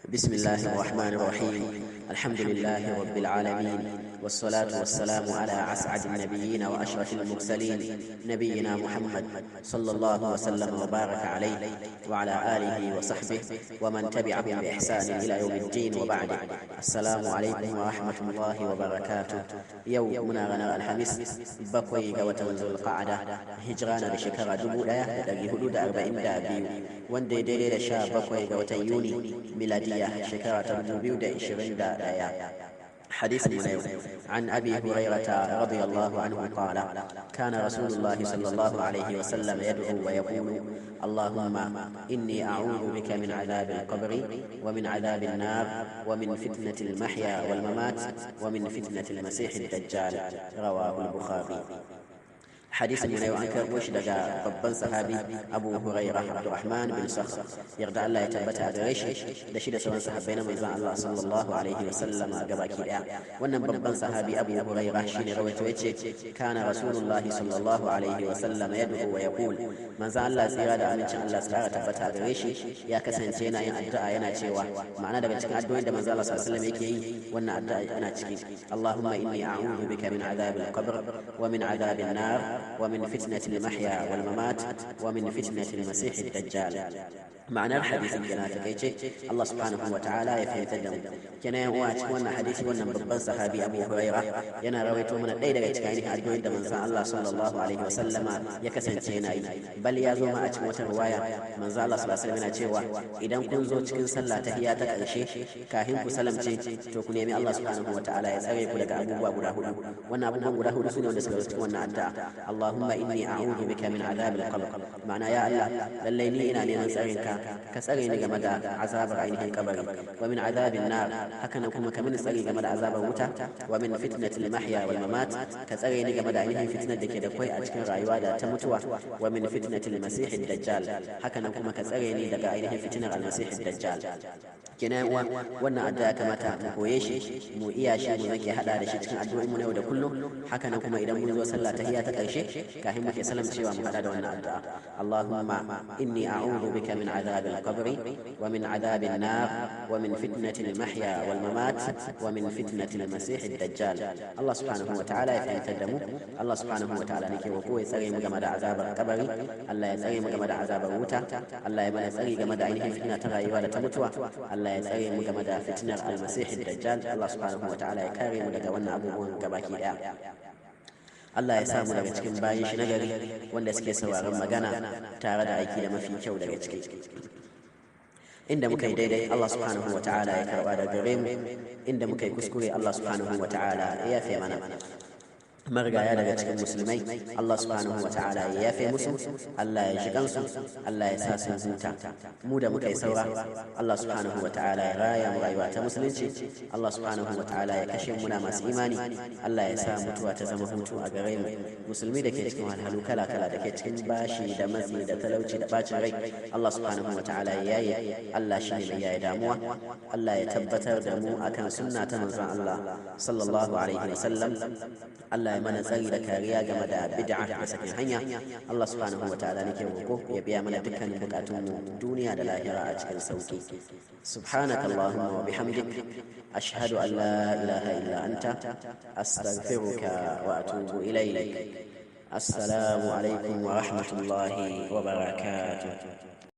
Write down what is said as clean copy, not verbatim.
بسم الله الرحمن الرحيم. الحمد لله رب العالمين، والصلاة والسلام على أسعد النبيين وأشرف المرسلين نبينا محمد صلى الله وسلم وبارك عليه وعلى آله وصحبه ومن تبعهم بإحسان إلى يوم الدين، وبعد. السلام عليكم ورحمة الله وبركاته. يومنا غنى الخميس بقوي وتنزل القعدة هجرانا لشكرا دبولا لدى حدود 42 wanda ya daidai da 17 ga watan Yuni miladiya shekara ta 2021. حديث منيو عن أبي هريرة رضي الله عنه قال: كان رسول الله صلى الله عليه وسلم يدعو ويقول: اللهم إني أعوذ بك من عذاب القبر ومن عذاب النار ومن فتنة المحيا والممات ومن فتنة المسيح الدجال. رواه البخاري. حديث من يوانك وشدق ببن صحابي أبو هريرة عبد الرحمن بن صخر يرضى الله يتبتع دريش دشيد سوان صحابين من الله صلى الله عليه وسلم قباكي دعا ونن ببن صحابي أبو هريرة شين رويت ويتش: كان رسول الله صلى الله عليه وسلم يدعو ويقول من زال الله سيرادة أمين شاء الله سيرادة تبتع دريش يا كسن تينا ينأدعى ينأتشيوا معنا دقا تكن أدوين من زال الله صلى الله عليه وسلم يكي وانا أدعى ينأتشكي: اللهم إني أعوذ بك من عذاب القبر ومن عذاب النار ومن فتنة المحيا والممات ومن فتنة المسيح الدجال. معنى الحديث كنا تكيتي الله سبحانه وتعالى يفهم تدم كنا وانا حديث وانا ببن صحابي أبو هريرة ينا رويته من الليلة يتكايني أدوين دمان الله صلى الله عليه وسلم يكسن تيناي بل يازو ما أتموت الرواية من الله صلى الله عليه وسلم يتشيوا إذا كن زوج كن صلى تهياتك أشي كاهنك سلمتي تكون يمي الله سبحانه وتعالى يسأغيك لك أبو أبو راهو وانا أبو أبو راهو سنة ونسكرتك وانا أدعى: اللهم إني أعوذ بك من عذاب القبر. معنى يا الله لليني إنا لنسأغيك كسأغيني جمد عذاب عينه القبر، ومن عذاب النار هكذا كمن سأغي جمد عذاب وتا، ومن فتنة المحيا والممات كسأغيني جمد عينه فتنة دكي كوي أجكن رايوادا تمتوا، ومن فتنة المسيح الدجال هكذا كما كسأغيني دقا عينه فتنة المسيح الدجال. كنا وانا أدعى كمتا مكويشي مو إياشي مزكي حدا دشي تكن أدعو إمونه ودا كله هكذا كما إذا منذ صلى تهياتك أيشي كاهم مكي سلم شوى محدد وانا أدعى: اللهم إني أعوذ بك من عذاب القبر ومن عذاب النار ومن فتنة المحيا والممات ومن فتنة المسيح الدجال. الله سبحانه وتعالى يفهم تدمو الله سبحانه وتعالى نكي وقوه يسري مجمد عذاب القبر، الله يسري مجمد عذاب الوتا، الله يسري مجمد عينه فتنة تغيوالة تمتوى، الله يسري مجمد فتنة المسيح الدجال. الله سبحانه وتعالى يكاري مدك وانا أبوه قباكي دعا. Allah ya samu daga cikin bayin shi nagari wanda suke sauraron magana tare da aiki da mafi kyau daga ciki. Inda muka yi daidai Allah subhanahu wa ta'ala ya karba da gare mu, inda muka yi kuskure Allah subhanahu wa ta'ala ya yafe mana. Marigaya daga cikin musulmai Allah subhanahu wa ta'ala ya yafe musu, Allah ya shigan su, Allah ya sa sun huta. Mu da muka yi saura Allah subhanahu wa ta'ala ya raya mu rayuwa ta musulunci, Allah subhanahu wa ta'ala ya kashe muna masu imani, Allah ya sa mutuwa ta zama hutu a gare mu. Musulmi da ke cikin wahalhalu kala kala, da ke cikin bashi da matsi da talauci da bacin rai, Allah subhanahu wa ta'ala ya yaye. Allah shi ne mai yaye damuwa. Allah ya tabbatar da mu akan sunna ta manzon Allah sallallahu alaihi wa sallam. Allah ya mana tsari da kariya game da bid'a da sakin hanya. Allah subhanahu wa ta'ala nake roƙo ya biya mana dukkanin bukatun mu duniya da lahira a cikin sauki. Subhanaka Allahumma wa bihamdik ashhadu an la ilaha illa anta astaghfiruka wa atubu ilayk. Assalamu alaikum wa rahmatullahi wa barakatuh.